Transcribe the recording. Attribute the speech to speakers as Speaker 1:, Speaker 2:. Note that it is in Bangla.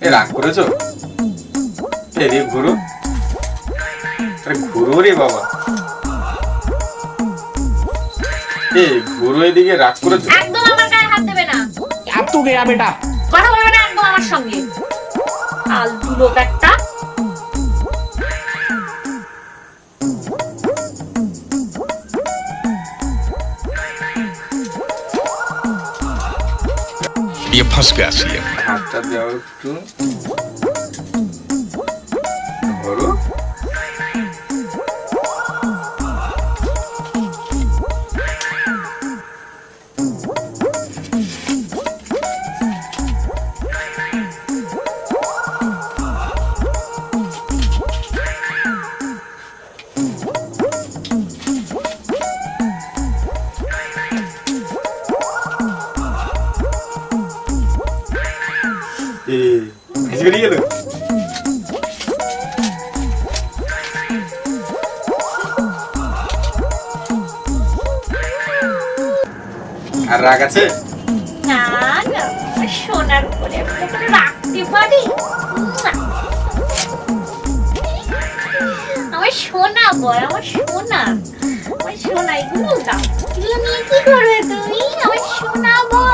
Speaker 1: রাগ করেছো? এদিকে ঘুরো, আরে ঘুরো রে বাবা, ঘুরো এদিকে। রাগ করেছো?
Speaker 2: একদম আমার গায়ে হাত দেবে না।
Speaker 3: अब तू गया बेटा।
Speaker 2: কথা বলবে না একদম আমার সঙ্গে। ফালতু লোক একটা।
Speaker 4: ये फंस गया सीएम।
Speaker 1: হাতটা দাও একটু, ধরো। বেরিয়ে গেল। আর রাগ আছে?
Speaker 2: না না, সোনার উপরে রাখতে পারি। আমার সোনা বল, আমার সোনা, আমার সোনা। এগুলো দাও, এগুলো নিয়ে কি করবে তুমি? আমার সোনা বল।